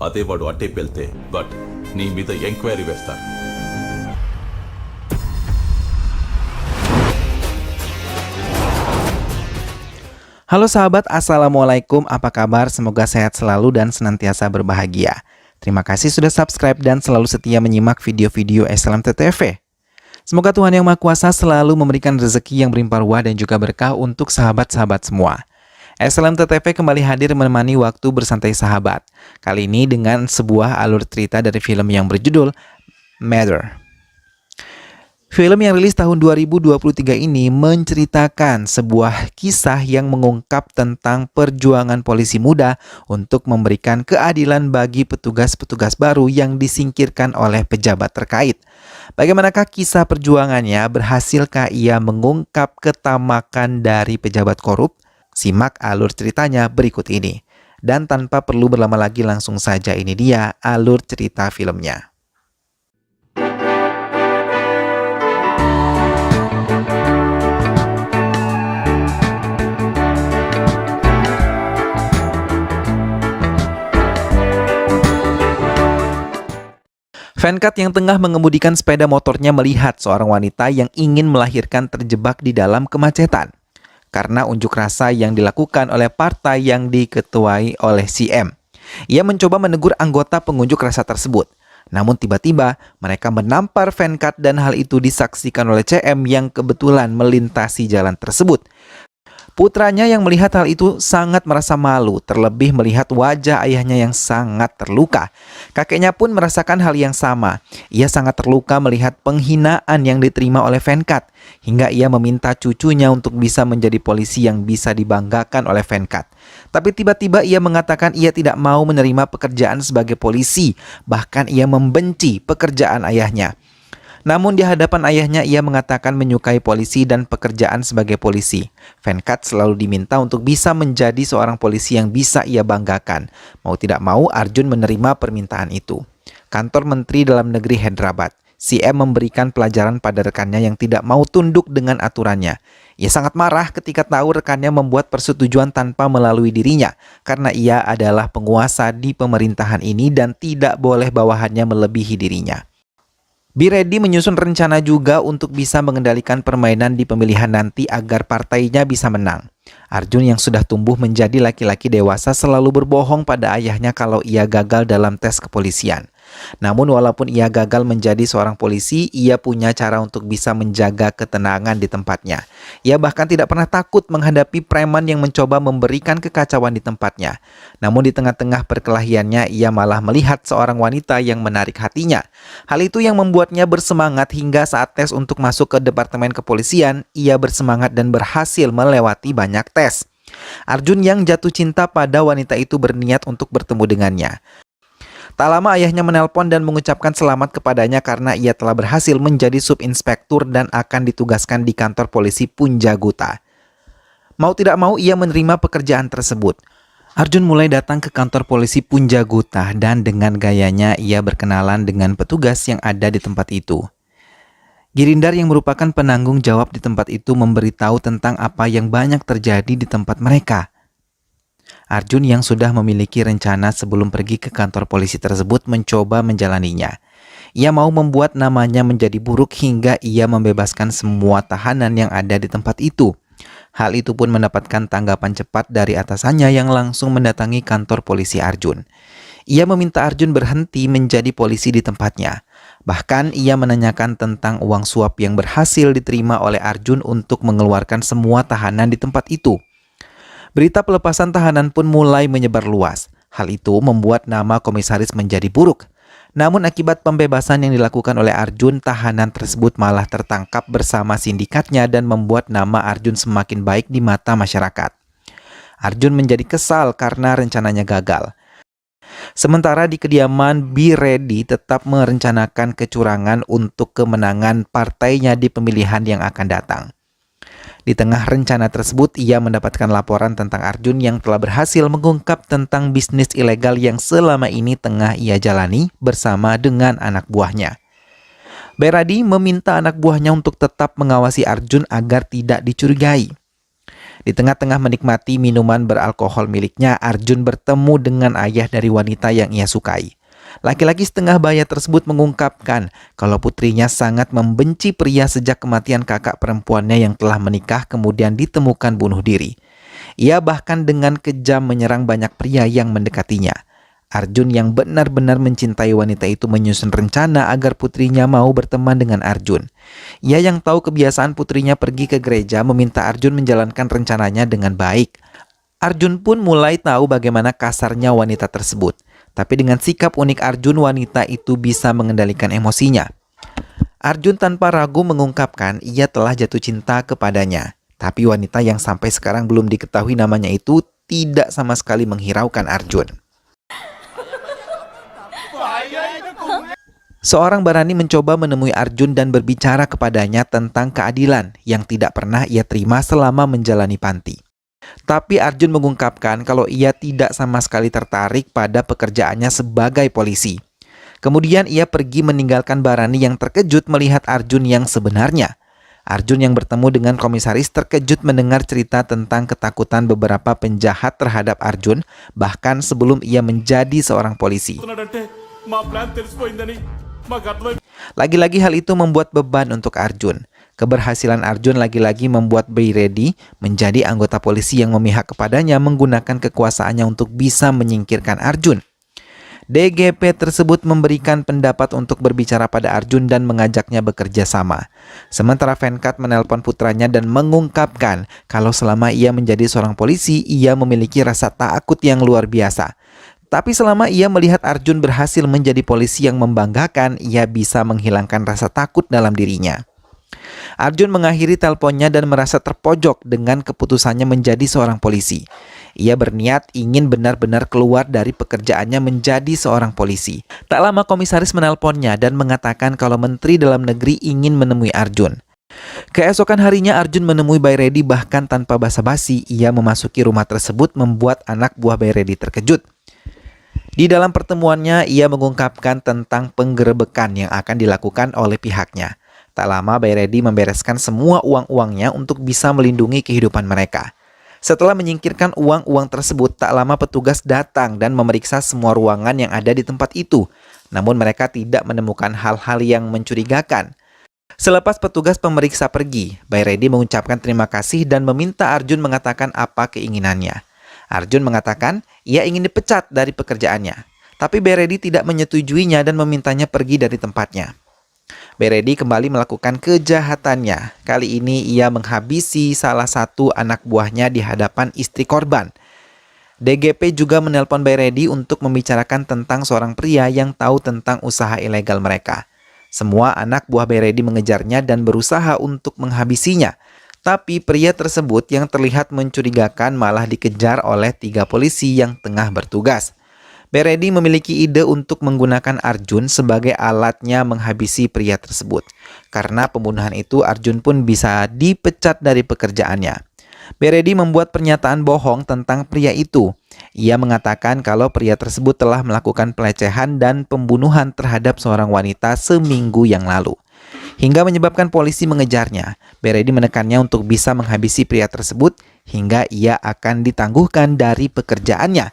అదే వాడు అట్టేపు వెళ్తే బట్ నీ మీద ఎంక్వైరీ వేస్తారు. Halo sahabat, Assalamualaikum, apa kabar? Semoga sehat selalu dan senantiasa berbahagia. Terima kasih sudah subscribe dan selalu setia menyimak video-video SLMT-TV. Semoga Tuhan Yang Maha Kuasa selalu memberikan rezeki yang berlimpah ruah dan juga berkah untuk sahabat-sahabat semua. SLMT-TV kembali hadir menemani waktu bersantai sahabat. Kali ini dengan sebuah alur cerita dari film yang berjudul Matter. Film yang rilis tahun 2023 ini menceritakan sebuah kisah yang mengungkap tentang perjuangan polisi muda untuk memberikan keadilan bagi petugas-petugas baru yang disingkirkan oleh pejabat terkait. Bagaimanakah kisah perjuangannya? Berhasilkah ia mengungkap ketamakan dari pejabat korup? Simak alur ceritanya berikut ini. Dan tanpa perlu berlama lagi, langsung saja ini dia alur cerita filmnya. Venkat yang tengah mengemudikan sepeda motornya melihat seorang wanita yang ingin melahirkan terjebak di dalam kemacetan karena unjuk rasa yang dilakukan oleh partai yang diketuai oleh CM. Ia mencoba menegur anggota pengunjuk rasa tersebut. Namun tiba-tiba mereka menampar Venkat dan hal itu disaksikan oleh CM yang kebetulan melintasi jalan tersebut. Putranya yang melihat hal itu sangat merasa malu, terlebih melihat wajah ayahnya yang sangat terluka. Kakeknya pun merasakan hal yang sama. Ia sangat terluka melihat penghinaan yang diterima oleh Venkat, hingga ia meminta cucunya untuk bisa menjadi polisi yang bisa dibanggakan oleh Venkat. Tapi tiba-tiba ia mengatakan ia tidak mau menerima pekerjaan sebagai polisi, bahkan ia membenci pekerjaan ayahnya. Namun di hadapan ayahnya ia mengatakan menyukai polisi dan pekerjaan sebagai polisi. Venkat selalu diminta untuk bisa menjadi seorang polisi yang bisa ia banggakan. Mau tidak mau Arjun menerima permintaan itu. Kantor Menteri Dalam Negeri Hyderabad. CM memberikan pelajaran pada rekannya yang tidak mau tunduk dengan aturannya. Ia sangat marah ketika tahu rekannya membuat persetujuan tanpa melalui dirinya, karena ia adalah penguasa di pemerintahan ini dan tidak boleh bawahannya melebihi dirinya. Be Ready menyusun rencana juga untuk bisa mengendalikan permainan di pemilihan nanti agar partainya bisa menang. Arjun yang sudah tumbuh menjadi laki-laki dewasa selalu berbohong pada ayahnya kalau ia gagal dalam tes kepolisian. Namun walaupun ia gagal menjadi seorang polisi, ia punya cara untuk bisa menjaga ketenangan di tempatnya. Ia bahkan tidak pernah takut menghadapi preman yang mencoba memberikan kekacauan di tempatnya. Namun di tengah-tengah perkelahiannya, ia malah melihat seorang wanita yang menarik hatinya. Hal itu yang membuatnya bersemangat hingga saat tes untuk masuk ke departemen kepolisian, ia bersemangat dan berhasil melewati banyak tes. Arjun yang jatuh cinta pada wanita itu berniat untuk bertemu dengannya. Tak lama ayahnya menelpon dan mengucapkan selamat kepadanya karena ia telah berhasil menjadi subinspektur dan akan ditugaskan di kantor polisi Punjaguta. Mau tidak mau ia menerima pekerjaan tersebut. Arjun mulai datang ke kantor polisi Punjaguta dan dengan gayanya ia berkenalan dengan petugas yang ada di tempat itu. Girindar yang merupakan penanggung jawab di tempat itu memberitahu tentang apa yang banyak terjadi di tempat mereka. Arjun yang sudah memiliki rencana sebelum pergi ke kantor polisi tersebut mencoba menjalaninya. Ia mau membuat namanya menjadi buruk hingga ia membebaskan semua tahanan yang ada di tempat itu. Hal itu pun mendapatkan tanggapan cepat dari atasannya yang langsung mendatangi kantor polisi Arjun. Ia meminta Arjun berhenti menjadi polisi di tempatnya. Bahkan ia menanyakan tentang uang suap yang berhasil diterima oleh Arjun untuk mengeluarkan semua tahanan di tempat itu. Berita pelepasan tahanan pun mulai menyebar luas. Hal itu membuat nama komisaris menjadi buruk. Namun akibat pembebasan yang dilakukan oleh Arjun, tahanan tersebut malah tertangkap bersama sindikatnya dan membuat nama Arjun semakin baik di mata masyarakat. Arjun menjadi kesal karena rencananya gagal. Sementara di kediaman Be Ready tetap merencanakan kecurangan untuk kemenangan partainya di pemilihan yang akan datang. Di tengah rencana tersebut, ia mendapatkan laporan tentang Arjun yang telah berhasil mengungkap tentang bisnis ilegal yang selama ini tengah ia jalani bersama dengan anak buahnya. Beradi meminta anak buahnya untuk tetap mengawasi Arjun agar tidak dicurigai. Di tengah-tengah menikmati minuman beralkohol miliknya, Arjun bertemu dengan ayah dari wanita yang ia sukai. Laki-laki setengah baya tersebut mengungkapkan kalau putrinya sangat membenci pria sejak kematian kakak perempuannya yang telah menikah kemudian ditemukan bunuh diri. Ia bahkan dengan kejam menyerang banyak pria yang mendekatinya. Arjun yang benar-benar mencintai wanita itu menyusun rencana agar putrinya mau berteman dengan Arjun. Ia yang tahu kebiasaan putrinya pergi ke gereja meminta Arjun menjalankan rencananya dengan baik. Arjun pun mulai tahu bagaimana kasarnya wanita tersebut. Tapi dengan sikap unik Arjun, wanita itu bisa mengendalikan emosinya. Arjun tanpa ragu mengungkapkan ia telah jatuh cinta kepadanya. Tapi wanita yang sampai sekarang belum diketahui namanya itu tidak sama sekali menghiraukan Arjun. Seorang barani mencoba menemui Arjun dan berbicara kepadanya tentang keadilan yang tidak pernah ia terima selama menjalani panti. Tapi Arjun mengungkapkan kalau ia tidak sama sekali tertarik pada pekerjaannya sebagai polisi. Kemudian ia pergi meninggalkan barani yang terkejut melihat Arjun yang sebenarnya. Arjun yang bertemu dengan komisaris terkejut mendengar cerita tentang ketakutan beberapa penjahat terhadap Arjun, bahkan sebelum ia menjadi seorang polisi. Lagi-lagi hal itu membuat beban untuk Arjun. Keberhasilan Arjun lagi-lagi membuat Bayredi menjadi anggota polisi yang memihak kepadanya menggunakan kekuasaannya untuk bisa menyingkirkan Arjun. DGP tersebut memberikan pendapat untuk berbicara pada Arjun dan mengajaknya bekerja sama. Sementara Venkat menelpon putranya dan mengungkapkan kalau selama ia menjadi seorang polisi, ia memiliki rasa takut yang luar biasa. Tapi selama ia melihat Arjun berhasil menjadi polisi yang membanggakan, ia bisa menghilangkan rasa takut dalam dirinya. Arjun mengakhiri teleponnya dan merasa terpojok dengan keputusannya menjadi seorang polisi. Ia berniat ingin benar-benar keluar dari pekerjaannya menjadi seorang polisi. Tak lama komisaris menelponnya dan mengatakan kalau Menteri Dalam Negeri ingin menemui Arjun. Keesokan harinya Arjun menemui Bayredi, bahkan tanpa basa-basi ia memasuki rumah tersebut membuat anak buah Bayredi terkejut. Di dalam pertemuannya, ia mengungkapkan tentang penggerebekan yang akan dilakukan oleh pihaknya. Tak lama, Bayredi membereskan semua uang-uangnya untuk bisa melindungi kehidupan mereka. Setelah menyingkirkan uang-uang tersebut, tak lama petugas datang dan memeriksa semua ruangan yang ada di tempat itu. Namun mereka tidak menemukan hal-hal yang mencurigakan. Selepas petugas pemeriksa pergi, Bayredi mengucapkan terima kasih dan meminta Arjun mengatakan apa keinginannya. Arjun mengatakan ia ingin dipecat dari pekerjaannya. Tapi Bayredi tidak menyetujuinya dan memintanya pergi dari tempatnya. Bayredi kembali melakukan kejahatannya. Kali ini ia menghabisi salah satu anak buahnya di hadapan istri korban. DGP juga menelpon Bayredi untuk membicarakan tentang seorang pria yang tahu tentang usaha ilegal mereka. Semua anak buah Bayredi mengejarnya dan berusaha untuk menghabisinya. Tapi pria tersebut yang terlihat mencurigakan malah dikejar oleh 3 polisi yang tengah bertugas. Bayredi memiliki ide untuk menggunakan Arjun sebagai alatnya menghabisi pria tersebut. Karena pembunuhan itu, Arjun pun bisa dipecat dari pekerjaannya. Bayredi membuat pernyataan bohong tentang pria itu. Ia mengatakan kalau pria tersebut telah melakukan pelecehan dan pembunuhan terhadap seorang wanita seminggu yang lalu. Hingga menyebabkan polisi mengejarnya. Bayredi menekannya untuk bisa menghabisi pria tersebut hingga ia akan ditangguhkan dari pekerjaannya.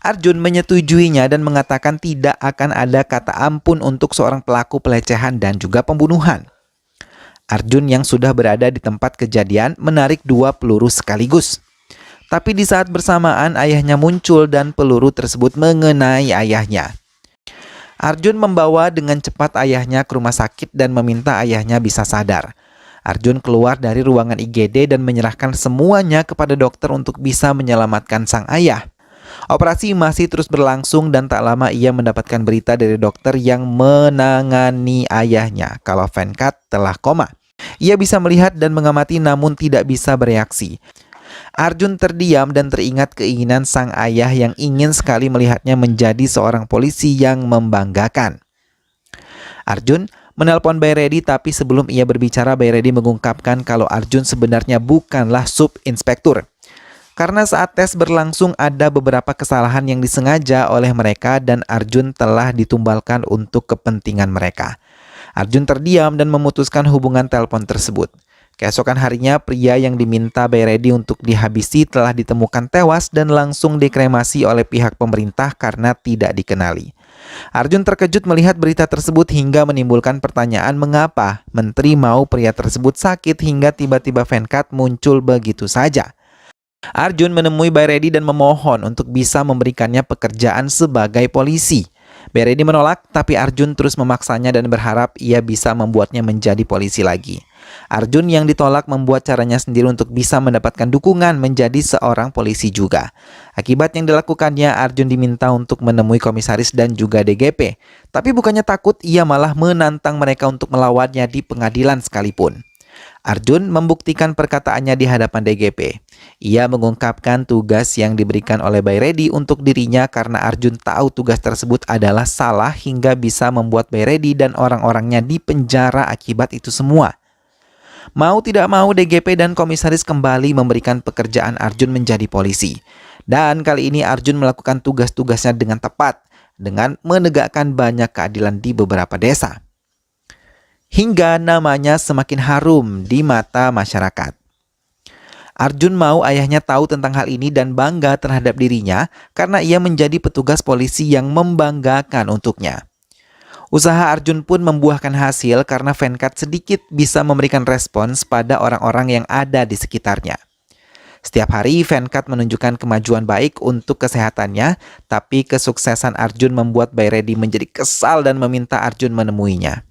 Arjun menyetujuinya dan mengatakan tidak akan ada kata ampun untuk seorang pelaku pelecehan dan juga pembunuhan. Arjun yang sudah berada di tempat kejadian menarik 2 peluru sekaligus. Tapi di saat bersamaan ayahnya muncul dan peluru tersebut mengenai ayahnya. Arjun membawa dengan cepat ayahnya ke rumah sakit dan meminta ayahnya bisa sadar. Arjun keluar dari ruangan IGD dan menyerahkan semuanya kepada dokter untuk bisa menyelamatkan sang ayah. Operasi masih terus berlangsung dan tak lama ia mendapatkan berita dari dokter yang menangani ayahnya kalau Venkat telah koma. Ia bisa melihat dan mengamati namun tidak bisa bereaksi. Arjun terdiam dan teringat keinginan sang ayah yang ingin sekali melihatnya menjadi seorang polisi yang membanggakan. Arjun menelpon Bayredi, tapi sebelum ia berbicara, Bayredi mengungkapkan kalau Arjun sebenarnya bukanlah subinspektur. Karena saat tes berlangsung ada beberapa kesalahan yang disengaja oleh mereka dan Arjun telah ditumbalkan untuk kepentingan mereka. Arjun terdiam dan memutuskan hubungan telepon tersebut. Keesokan harinya, pria yang diminta Bayredi untuk dihabisi telah ditemukan tewas dan langsung dikremasi oleh pihak pemerintah karena tidak dikenali. Arjun terkejut melihat berita tersebut hingga menimbulkan pertanyaan mengapa menteri mau pria tersebut sakit hingga tiba-tiba Venkat muncul begitu saja. Arjun menemui Bayredi dan memohon untuk bisa memberikannya pekerjaan sebagai polisi. Bayredi menolak, tapi Arjun terus memaksanya dan berharap ia bisa membuatnya menjadi polisi lagi. Arjun yang ditolak membuat caranya sendiri untuk bisa mendapatkan dukungan menjadi seorang polisi juga. Akibat yang dilakukannya, Arjun diminta untuk menemui komisaris dan juga DGP. Tapi bukannya takut, ia malah menantang mereka untuk melawannya di pengadilan sekalipun. Arjun membuktikan perkataannya di hadapan DGP. Ia mengungkapkan tugas yang diberikan oleh Bayredi untuk dirinya karena Arjun tahu tugas tersebut adalah salah hingga bisa membuat Bayredi dan orang-orangnya dipenjara akibat itu semua. Mau tidak mau, DGP dan komisaris kembali memberikan pekerjaan Arjun menjadi polisi. Dan kali ini Arjun melakukan tugas-tugasnya dengan tepat, dengan menegakkan banyak keadilan di beberapa desa. Hingga namanya semakin harum di mata masyarakat. Arjun mau ayahnya tahu tentang hal ini dan bangga terhadap dirinya karena ia menjadi petugas polisi yang membanggakan untuknya. Usaha Arjun pun membuahkan hasil karena Venkat sedikit bisa memberikan respons pada orang-orang yang ada di sekitarnya. Setiap hari Venkat menunjukkan kemajuan baik untuk kesehatannya, tapi kesuksesan Arjun membuat Bayredi menjadi kesal dan meminta Arjun menemuinya.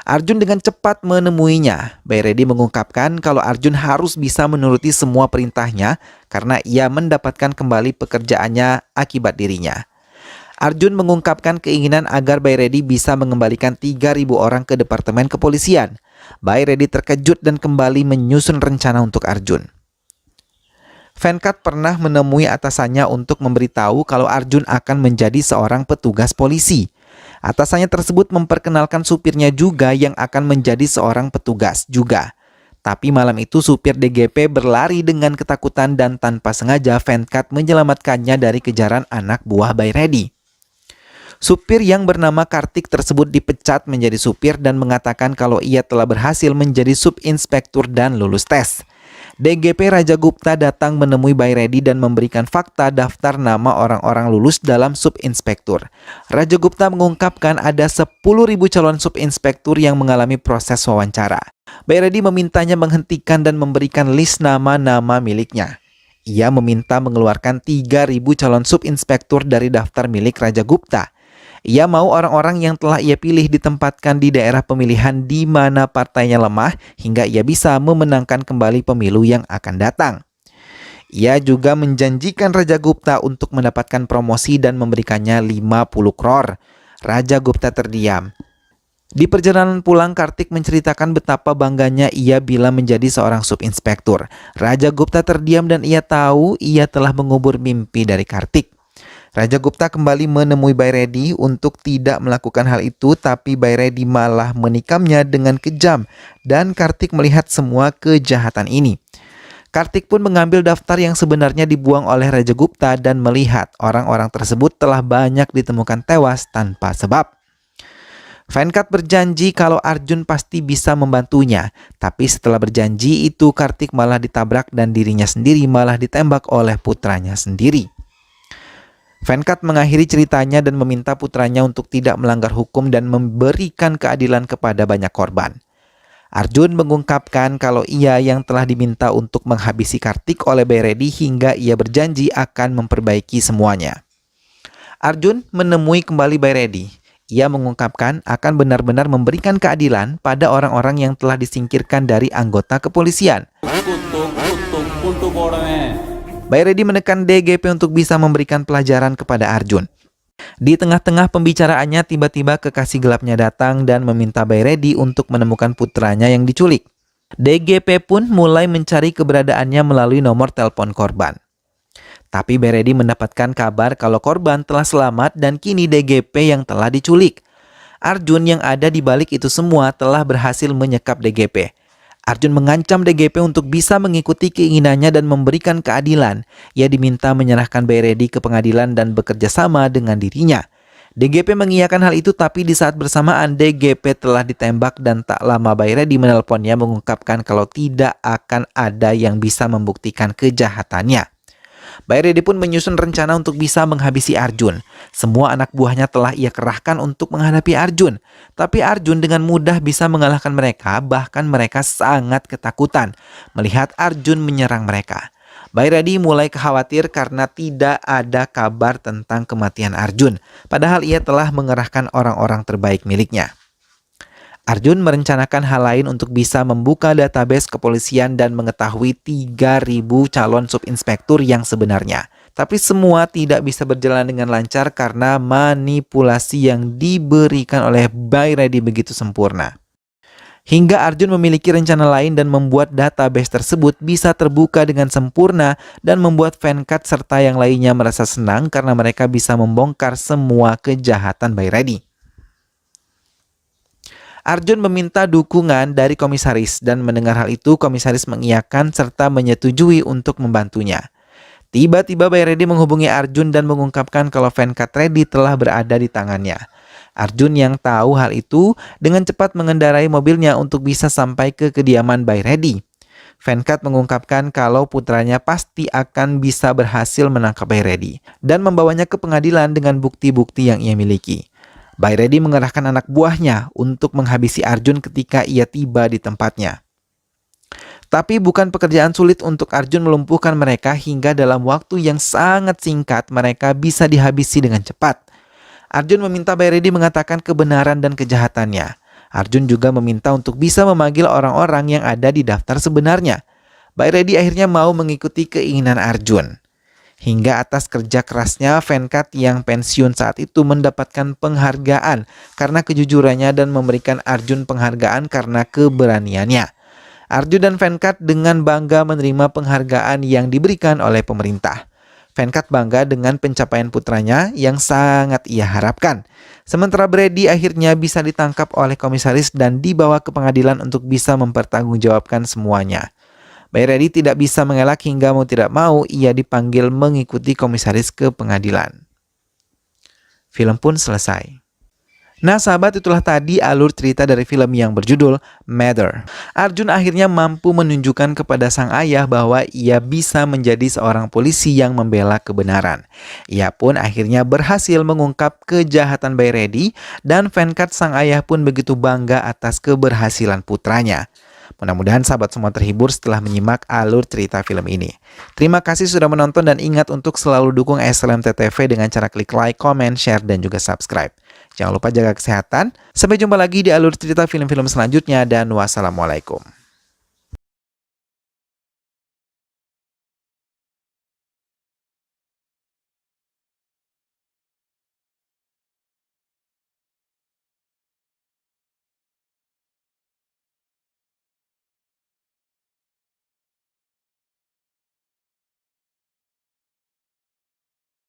Arjun dengan cepat menemuinya. Bayredi mengungkapkan kalau Arjun harus bisa menuruti semua perintahnya karena ia mendapatkan kembali pekerjaannya akibat dirinya. Arjun mengungkapkan keinginan agar Bayredi bisa mengembalikan 3.000 orang ke Departemen Kepolisian. Bayredi terkejut dan kembali menyusun rencana untuk Arjun. Venkat pernah menemui atasannya untuk memberitahu kalau Arjun akan menjadi seorang petugas polisi. Atasannya tersebut memperkenalkan supirnya juga yang akan menjadi seorang petugas juga. Tapi malam itu supir DGP berlari dengan ketakutan dan tanpa sengaja Venkat menyelamatkannya dari kejaran anak buah Bayredi. Supir yang bernama Kartik tersebut dipecat menjadi supir dan mengatakan kalau ia telah berhasil menjadi subinspektur dan lulus tes. DGP Raja Gupta datang menemui Bayredi dan memberikan fakta daftar nama orang-orang lulus dalam subinspektur. Raja Gupta mengungkapkan ada 10.000 calon subinspektur yang mengalami proses wawancara. Bayredi memintanya menghentikan dan memberikan list nama-nama miliknya. Ia meminta mengeluarkan 3.000 calon subinspektur dari daftar milik Raja Gupta. Ia mau orang-orang yang telah ia pilih ditempatkan di daerah pemilihan di mana partainya lemah hingga ia bisa memenangkan kembali pemilu yang akan datang. Ia juga menjanjikan Raja Gupta untuk mendapatkan promosi dan memberikannya 50 crore. Raja Gupta terdiam. Di perjalanan pulang, Kartik menceritakan betapa bangganya ia bila menjadi seorang subinspektur. Raja Gupta terdiam dan ia tahu ia telah mengubur mimpi dari Kartik. Raja Gupta kembali menemui Bayredi untuk tidak melakukan hal itu, tapi Bayredi malah menikamnya dengan kejam dan Kartik melihat semua kejahatan ini. Kartik pun mengambil daftar yang sebenarnya dibuang oleh Raja Gupta dan melihat orang-orang tersebut telah banyak ditemukan tewas tanpa sebab. Venkat berjanji kalau Arjun pasti bisa membantunya, tapi setelah berjanji itu Kartik malah ditabrak dan dirinya sendiri malah ditembak oleh putranya sendiri. Venkat mengakhiri ceritanya dan meminta putranya untuk tidak melanggar hukum dan memberikan keadilan kepada banyak korban. Arjun mengungkapkan kalau ia yang telah diminta untuk menghabisi Kartik oleh Bayredi hingga ia berjanji akan memperbaiki semuanya. Arjun menemui kembali Bayredi. Ia mengungkapkan akan benar-benar memberikan keadilan pada orang-orang yang telah disingkirkan dari anggota kepolisian. Bayredi menekan DGP untuk bisa memberikan pelajaran kepada Arjun. Di tengah-tengah pembicaraannya, tiba-tiba kekasih gelapnya datang dan meminta Bayredi untuk menemukan putranya yang diculik. DGP pun mulai mencari keberadaannya melalui nomor telepon korban. Tapi Bayredi mendapatkan kabar kalau korban telah selamat dan kini DGP yang telah diculik. Arjun yang ada di balik itu semua telah berhasil menyekap DGP. Arjun mengancam DGP untuk bisa mengikuti keinginannya dan memberikan keadilan. Ia diminta menyerahkan Bayredi ke pengadilan dan bekerja sama dengan dirinya. DGP mengiyakan hal itu, tapi di saat bersamaan DGP telah ditembak dan tak lama Bayredi menelponnya mengungkapkan kalau tidak akan ada yang bisa membuktikan kejahatannya. Bayredi pun menyusun rencana untuk bisa menghabisi Arjun. Semua anak buahnya telah ia kerahkan untuk menghadapi Arjun. Tapi Arjun dengan mudah bisa mengalahkan mereka, bahkan mereka sangat ketakutan melihat Arjun menyerang mereka. Bayredi mulai khawatir karena tidak ada kabar tentang kematian Arjun, padahal ia telah mengerahkan orang-orang terbaik miliknya. Arjun merencanakan hal lain untuk bisa membuka database kepolisian dan mengetahui 3.000 calon subinspektur yang sebenarnya. Tapi semua tidak bisa berjalan dengan lancar karena manipulasi yang diberikan oleh Bayredi begitu sempurna. Hingga Arjun memiliki rencana lain dan membuat database tersebut bisa terbuka dengan sempurna dan membuat Venkat serta yang lainnya merasa senang karena mereka bisa membongkar semua kejahatan Bayredi. Arjun meminta dukungan dari komisaris dan mendengar hal itu komisaris mengiyakan serta menyetujui untuk membantunya. Tiba-tiba Bayredi menghubungi Arjun dan mengungkapkan kalau Venkat Reddy telah berada di tangannya. Arjun yang tahu hal itu dengan cepat mengendarai mobilnya untuk bisa sampai ke kediaman Bayredi. Venkat mengungkapkan kalau putranya pasti akan bisa berhasil menangkap Bayredi dan membawanya ke pengadilan dengan bukti-bukti yang ia miliki. Bayredi mengerahkan anak buahnya untuk menghabisi Arjun ketika ia tiba di tempatnya. Tapi bukan pekerjaan sulit untuk Arjun melumpuhkan mereka hingga dalam waktu yang sangat singkat mereka bisa dihabisi dengan cepat. Arjun meminta Bayredi mengatakan kebenaran dan kejahatannya. Arjun juga meminta untuk bisa memanggil orang-orang yang ada di daftar sebenarnya. Bayredi akhirnya mau mengikuti keinginan Arjun. Hingga atas kerja kerasnya, Venkat yang pensiun saat itu mendapatkan penghargaan karena kejujurannya dan memberikan Arjun penghargaan karena keberaniannya. Arjun dan Venkat dengan bangga menerima penghargaan yang diberikan oleh pemerintah. Venkat bangga dengan pencapaian putranya yang sangat ia harapkan. Sementara Bayredi akhirnya bisa ditangkap oleh komisaris dan dibawa ke pengadilan untuk bisa mempertanggungjawabkan semuanya. Bayredi tidak bisa mengelak hingga mau tidak mau ia dipanggil mengikuti komisaris ke pengadilan. Film pun selesai. Nah sahabat, itulah tadi alur cerita dari film yang berjudul Mother. Arjun akhirnya mampu menunjukkan kepada sang ayah bahwa ia bisa menjadi seorang polisi yang membela kebenaran. Ia pun akhirnya berhasil mengungkap kejahatan Bayredi dan Venkat sang ayah pun begitu bangga atas keberhasilan putranya. Mudah-mudahan sahabat semua terhibur setelah menyimak alur cerita film ini. Terima kasih sudah menonton dan ingat untuk selalu dukung SLMT TV dengan cara klik like, comment, share, dan juga subscribe. Jangan lupa jaga kesehatan. Sampai jumpa lagi di alur cerita film-film selanjutnya dan wassalamualaikum.